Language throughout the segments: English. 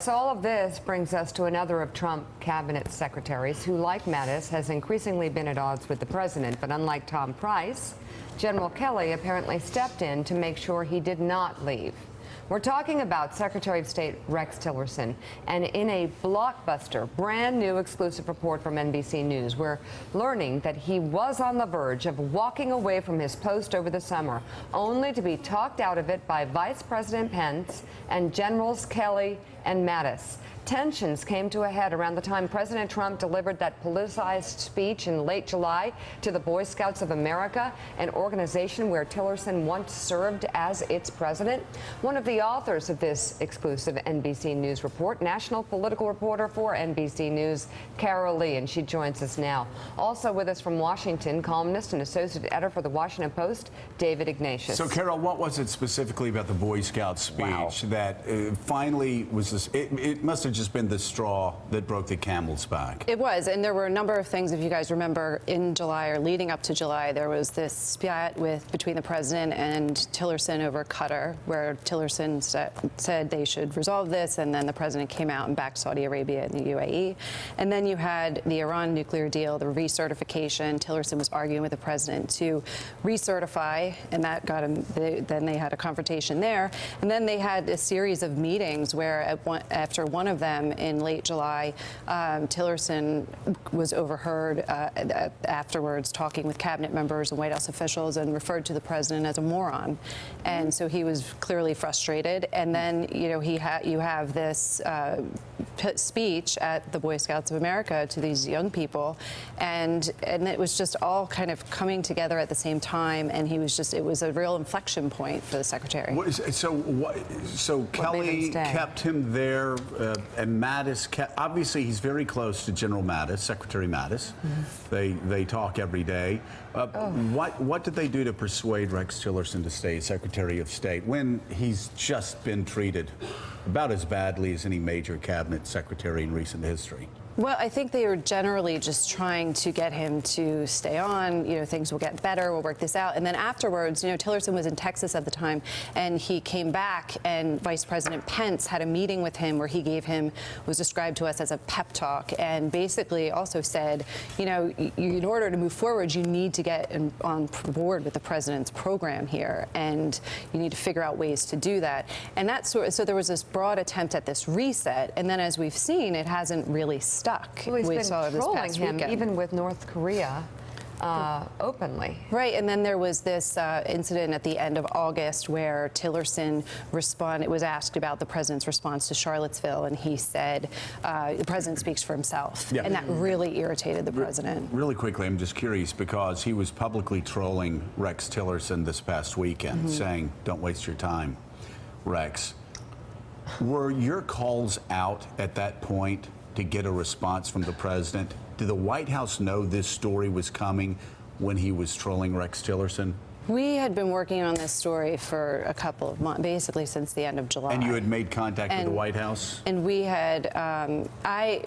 So all of this brings us to another of Trump cabinet secretaries who, like Mattis, has increasingly been at odds with the president. But unlike Tom Price, General Kelly apparently stepped in to make sure he did not leave. We're talking about Secretary of State Rex Tillerson, and in a blockbuster, brand new exclusive report from NBC News, we're learning that he was on the verge of walking away from his post over the summer, only to be talked out of it by Vice President Pence and Generals Kelly and Mattis. Tensions came to a head around the time President Trump delivered that politicized speech in late July to the Boy Scouts of America, an organization where Tillerson once served as its president. One of the authors of this exclusive NBC News report, national political reporter for NBC News, Carol Lee, and she joins us now. Also with us from Washington, columnist and associate editor for the Washington Post, David Ignatius. So, Carol, what was it specifically about the Boy Scout speech that finally was this? It must have just been the straw that broke the camel's back. It was, and there were a number of things. If you guys remember, in July or leading up to July, there was this spat between the president and Tillerson over Qatar, where Tillerson said they should resolve this, and then the president came out and backed Saudi Arabia and the UAE. And then you had the Iran nuclear deal, the recertification. Tillerson was arguing with the president to recertify, and that got him. Then they had a confrontation there, and then they had a series of meetings where after one of them in late July, Tillerson was overheard afterwards talking with cabinet members and White House officials and referred to the president as a moron. And so he was clearly frustrated. And then, you know, you have this speech at the Boy Scouts of America to these young people, and it was just all kind of coming together at the same time. And it was a real inflection point for the secretary. So Kelly kept him there. And Mattis, obviously, he's very close to General Mattis, Secretary Mattis. Mm-hmm. They talk every day. What did they do to persuade Rex Tillerson to stay Secretary of State when he's just been treated about as badly as any major cabinet secretary in recent history? Well, I think they were generally just trying to get him to stay on. You know, things will get better. We'll work this out. And then afterwards, you know, Tillerson was in Texas at the time, and he came back, and Vice President Pence had a meeting with him where he was described to us as a pep talk, and basically also said, you know, in order to move forward, you need to get on board with the president's program here, and you need to figure out ways to do that. And so there was this broad attempt at this reset, and then as we've seen, it hasn't really stuck. Well, he's been trolling him, even with North Korea, openly. Right, and then there was this incident at the end of August where Tillerson was asked about the president's response to Charlottesville, and he said, the president speaks for himself. Yeah. And that really irritated the president. Really quickly, I'm just curious, because he was publicly trolling Rex Tillerson this past weekend, saying, don't waste your time, Rex. Were your calls out at that point to get a response from the president? Did the White House know this story was coming when he was trolling Rex Tillerson? We had been working on this story for a couple of months, basically since the end of July. And you had made contact with the White House? And we had,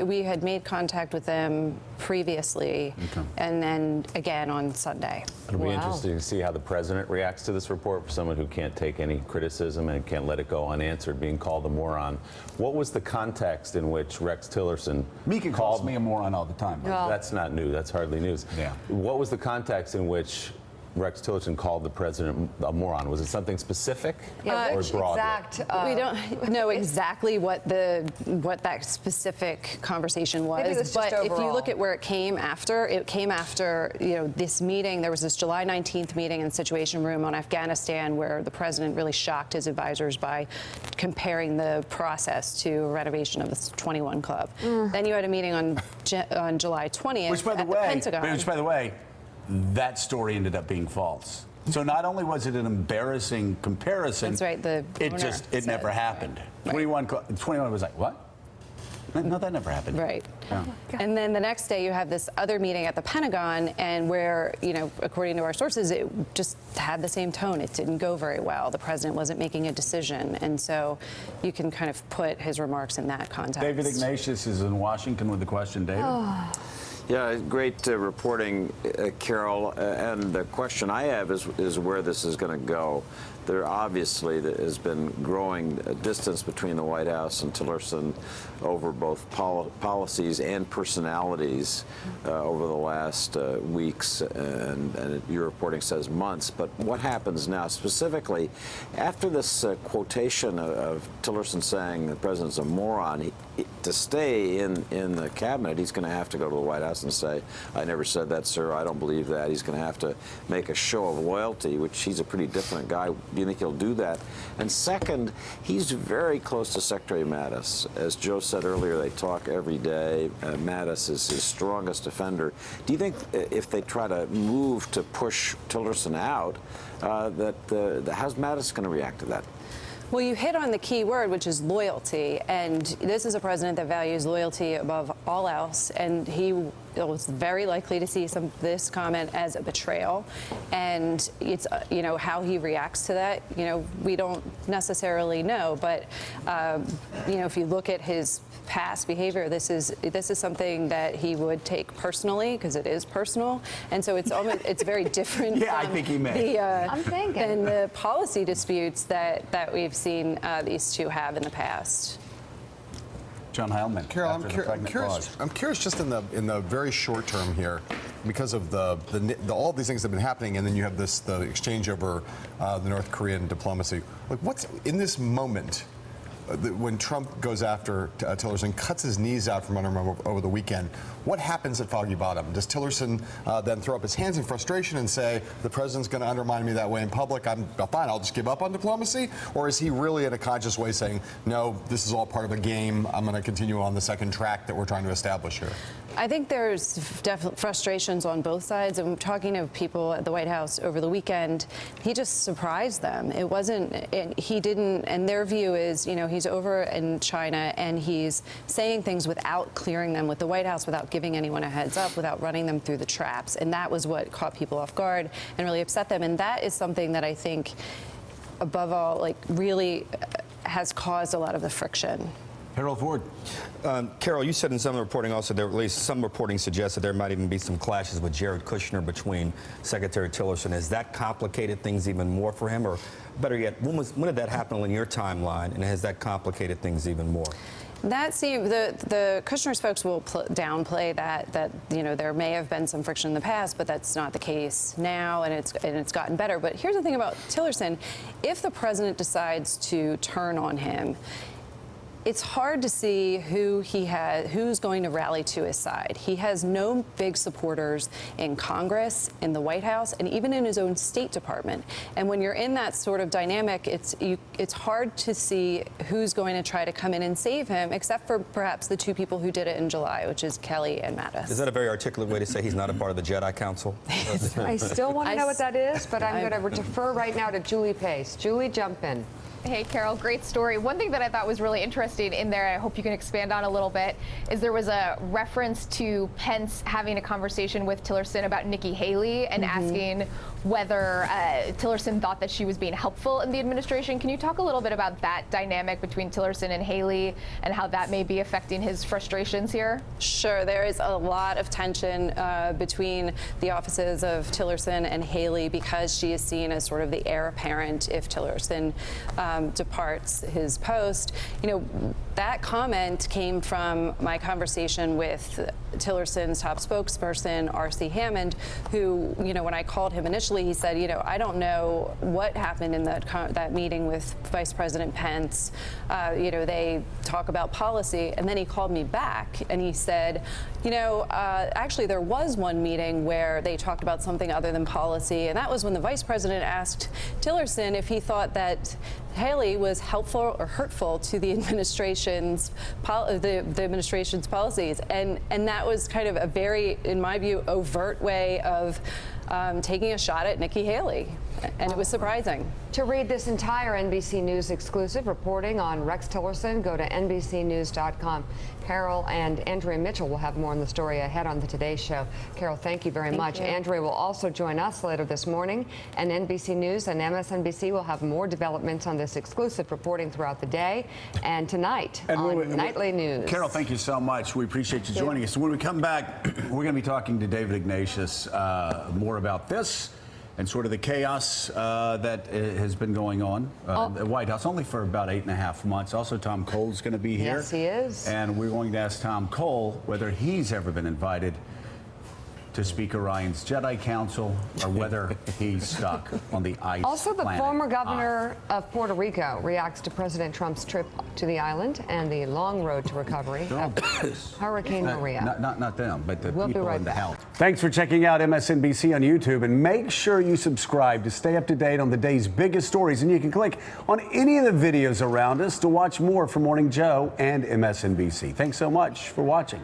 we had made contact with them previously, and then again on Sunday. It'll be interesting to see how the president reacts to this report, for someone who can't take any criticism and can't let it go unanswered, being called a moron. What was the context in which Rex Tillerson calls me a moron all the time. Well, that's not new. That's hardly news. Yeah. What was the context in which Rex Tillerson called the president a moron? Was it something specific or broad? We don't know exactly what that specific conversation was, but if you look at where it came after, you know, this meeting. There was this July 19th meeting in the Situation Room on Afghanistan where the president really shocked his advisors by comparing the process to a renovation of the 21 Club. Then you had a meeting on July 20th at the Pentagon. Which, by the way, that story ended up being false. So not only was it an embarrassing comparison, that's right, it never happened. Right. 21 was like, what? No, that never happened. Right. Yeah. And then the next day you have this other meeting at the Pentagon, and where, you know, according to our sources, it just had the same tone. It didn't go very well. The president wasn't making a decision. And so you can kind of put his remarks in that context. David Ignatius is in Washington with the question. David? Yeah, great reporting, Carol. And the question I have is where this is going to go. there obviously has been growing distance between the White House and Tillerson over both policies and personalities over the last weeks, and your reporting says months. But what happens now, specifically, after this quotation of Tillerson saying the president's a moron, to stay in the cabinet, he's going to have to go to the White House and say, I never said that, sir, I don't believe that. He's going to have to make a show of loyalty, which he's a pretty different guy. Do you think he'll do that? And second, he's very close to Secretary Mattis. As Joe said earlier, they talk every day. Mattis is his strongest defender. Do you think if they try to move to push Tillerson out, how's Mattis going to react to that? Well, you hit on the key word, which is loyalty. And this is a president that values loyalty above all else. And he was very likely to see this comment as a betrayal. And it's, how he reacts to that, we don't necessarily know. But, if you look at his past behavior, this is something that he would take personally, because it is personal. And so it's very different Yeah, I think he may. I'm thinking. than the policy disputes that we've seen these two have in the past. John Heilman. Carol, I'm curious just in the very short term here, because of all these things that have been happening, and then you have the exchange over the North Korean diplomacy. Like, what's in this moment? When Trump goes after Tillerson, cuts his knees out from under him over the weekend, what happens at Foggy Bottom? Does Tillerson then throw up his hands in frustration and say, the president's going to undermine me that way in public, I'm fine, I'll just give up on diplomacy? Or is he really in a conscious way saying, no, this is all part of a game, I'm going to continue on the second track that we're trying to establish here? I think there's definitely frustrations on both sides. I'm talking to people at the White House over the weekend. He just surprised them. It wasn't, he didn't, and their view is, he's over in China and he's saying things without clearing them with the White House, without giving anyone a heads up, without running them through the traps. And that was what caught people off guard and really upset them. And that is something that I think, above all, really has caused a lot of the friction. Harold Ford. Carol, you said in some of the reporting also that at least some reporting suggests that there might even be some clashes with Jared Kushner between Secretary Tillerson. Has that complicated things even more for him? Or better yet, when did that happen on your timeline, and has that complicated things even more? That seems, the Kushner's folks will downplay that there may have been some friction in the past, but that's not the case now, and it's gotten better. But here's the thing about Tillerson: if the president decides to turn on him, it's hard to see who's going to rally to his side. He has no big supporters in Congress, in the White House, and even in his own State Department. And when you're in that sort of dynamic, it's hard to see who's going to try to come in and save him, except for perhaps the two people who did it in July, which is Kelly and Mattis. Is that a very articulate way to say he's not a part of the Jedi Council? I still want to know what that is, but I'm going to defer right now to Julie Pace. Julie, jump in. Hey, Carol, great story. One thing that I thought was really interesting in there, I hope you can expand on a little bit, is there was a reference to Pence having a conversation with Tillerson about Nikki Haley and asking whether Tillerson thought that she was being helpful in the administration. Can you talk a little bit about that dynamic between Tillerson and Haley and how that may be affecting his frustrations here? Sure. There is a lot of tension between the offices of Tillerson and Haley because she is seen as sort of the heir apparent if Tillerson departs his post. That comment came from my conversation with Tillerson's top spokesperson, R.C. Hammond, who, when I called him initially, he said, I don't know what happened in that meeting with Vice President Pence. They talk about policy. And then he called me back and he said, actually, there was one meeting where they talked about something other than policy. And that was when the Vice President asked Tillerson if he thought that Haley was helpful or hurtful to the administration's policies, and that was kind of a very, in my view, overt way of taking a shot at Nikki Haley, and it was surprising. To read this entire NBC News exclusive reporting on Rex Tillerson, go to NBCNews.com. Carol and Andrea Mitchell will have more on the story ahead on the Today Show. Carol, thank you very much. Andrea will also join us later this morning, and NBC News and MSNBC will have more developments on this exclusive reporting throughout the day and tonight on Nightly News. Carol, thank you so much. We appreciate you joining us. When we come back, we're going to be talking to David Ignatius more about this and sort of the chaos that has been going on at the White House, only for about 8.5 months. Also, Tom Cole's going to be here. Yes, he is. And we're going to ask Tom Cole whether he's ever been invited to Speaker Ryan's Jedi Council, or whether he's stuck on the ice Also, the planet former governor of Puerto Rico reacts to President Trump's trip to the island and the long road to recovery after Hurricane Maria. Not them, but the We'll be people right in the back. health. Thanks for checking out MSNBC on YouTube, and make sure you subscribe to stay up to date on the day's biggest stories. And you can click on any of the videos around us to watch more from Morning Joe and MSNBC. Thanks so much for watching.